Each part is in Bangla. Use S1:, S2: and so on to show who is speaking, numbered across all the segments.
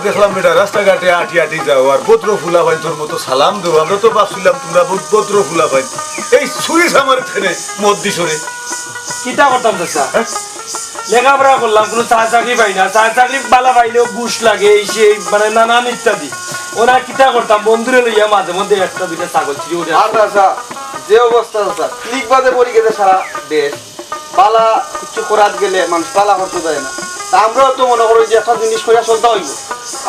S1: দেখলাম এটা রাস্তাঘাটে আটি আটি যাও আর পত্র ফুলা হয় তোর মতো সালাম দেবো আমরা তো ভাবছিলাম তোমরা পত্র ফুলা হয় এই সুইস আমার ফেনে মদ দিছরে
S2: কিটা করতাম চাচা লেখাপড়া করলাম কোনো চা চাকরি পাই না চা চাকরি বালা পাইলেও ঘুষ লাগে এই সেই মানে নানান ইত্যাদি ওরা কিটা করতাম বন্ধুরে লইয়া মাঝে মধ্যে একটা দুইটা ছাগল ছিল
S3: আচ্ছা যে অবস্থা আছে ক্লিক বাদে পড়ে গেছে সারা দেশ পালা কিছু করাত গেলে মানুষ পালা করতে যায় না তা আমরাও তো মনে করি যে একটা জিনিস করিয়া চলতে হইব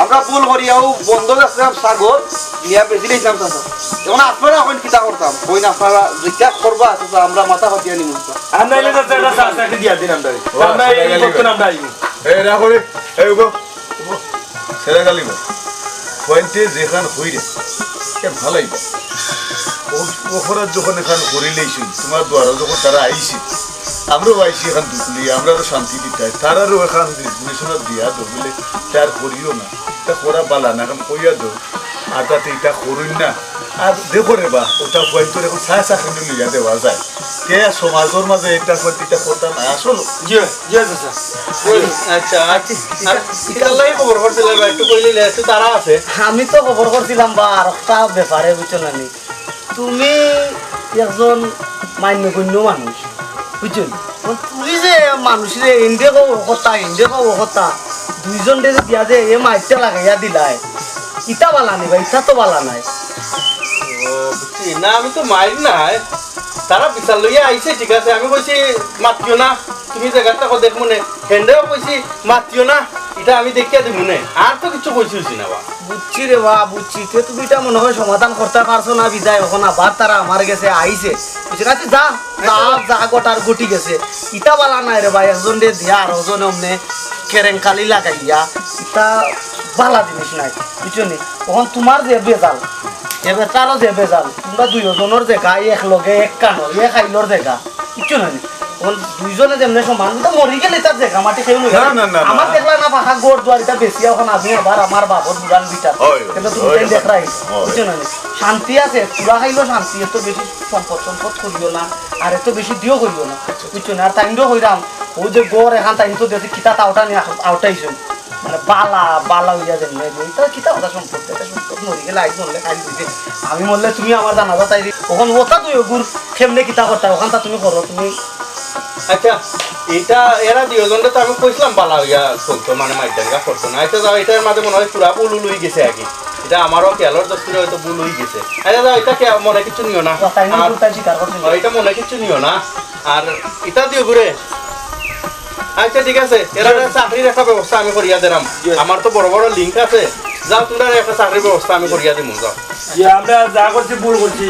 S3: আমরা ভুল করিয়াও বন্ধ রাখছিলাম সাগর নিয়া বেশি নিয়েছিলাম চাচা এখন আপনারা এখন কিতা করতাম ওই না আপনারা যেটা করবা চাচা আমরা মাথা ফাটিয়া নিব
S2: আমরা এলে চাচা একটা চা চাকরি দিয়া দিন আমরা এই করতে আমরা আইব
S1: এই রাখো রে এই গো ছেড়ে গালিব পয়েন্টে যেখান হইরে কে ভালাই ওখরাত যখন এখান করিলেইছি তোমার দ্বারা যখন তারা আইছি আমরাও আইছি এখান দুপুলি আমরাও শান্তি দিতে তারারও এখান মিশনার দিয়া দো বলে তার করিও না তা করা বালা না এখন কইয়া দো আর তাতে এটা করুন না আর দেখো রে বা ওটা পয়েন্টের এখন ছায়া চাকরি লইয়া দেওয়া যায় কে সমাজের মাঝে এটা এটা করতাম না আসল
S4: আমি তো খবর করছিলাম বা আর একটা ব্যাপারে বুঝছো না তুমি একজন মান্যগণ্য মানুষ বুঝছো তুমি যে মানুষের ইন্ডিয়া কথা দুইজন যে দিয়া যে এ মাইটা লাগাইয়া দিলাই ইটা বালা নেই বা ইটা তো বালা নাই
S3: না আমি তো মাইর নাই তারা বিচার লইয়া আইছে ঠিক আছে আমি কইছি মাতিও না তুমি জায়গাটা দেখ মনে হেন্ডেও কইছি মাতিও না এটা আমি দেখিয়া দিব মনে আর তো কিছু কইছি না বা
S4: বুঝছি রে বা বুঝছি তুমি এটা মনে হয় সমাধান করতে পারছো না বিদায় এখন আবার তারা আমার গেছে আইছে যা যা গোটার গুটি গেছে ইটা বালা নাই রে ভাই একজন রে দিয়া আর ওজন অমনে কেরেঙ্কালি লাগাইয়া ইটা বালা জিনিস নাই বুঝছো নি তখন তোমার যে বেজাল এবার তারও যে বেজাল তোমরা দুইজনের দেখা এক লগে এক কানর এক খাইলর দেখা বুঝছো না দুইজনে যেমন সমান তো মরি গেলে তার দেখা মাটি খেয়ে আমার দেখলা না পাখা গোড় দুয়ারিটা বেশি এখন আমি আবার আমার বাবর দুরান বিটার কিন্তু তুমি দেখাই বুঝছো না শান্তি আছে পুরা খাইলেও শান্তি এত বেশি সম্পদ করিও না আর এত বেশি দিও করিও না বুঝছো না আর টাইমটাও হইলাম ওই যে গোড় এখান টাইম তো দেখি কিতা তাওটা নিয়ে আউটাইছো মানে বালা হইয়া যেন এটা কিতা কথা সম্পদ মরি গেলে আইস মরলে খাই দিতে আমি মরলে তুমি আমার জানাজা তাই ওখান ওটা তুই গুড় খেমনে কিতা করতা ওখানটা তুমি করো তুমি
S3: আচ্ছা এটা এরা দুজনটা তো আমি কইছিলাম বালা হইয়া চলতো মানে মাইডাঙ্গা করতো না আচ্ছা যাও এটার মাঝে মনে হয় পুরা বুলু লই গেছে আগে এটা আমারও খেয়ালর দস্তুরে হয়তো ভুল হয়ে গেছে আচ্ছা যাও এটা মনে কিছু নিও না এটা মনে কিছু নিও না আর এটা দিও ঘুরে আচ্ছা ঠিক আছে এরা চাকরির একটা ব্যবস্থা আমি করিয়া দিলাম আমার তো বড় বড় লিঙ্ক আছে যাও তোমরা একটা চাকরির ব্যবস্থা আমি করিয়া দিব যাও
S2: আমরা যা করছি ভুল করছি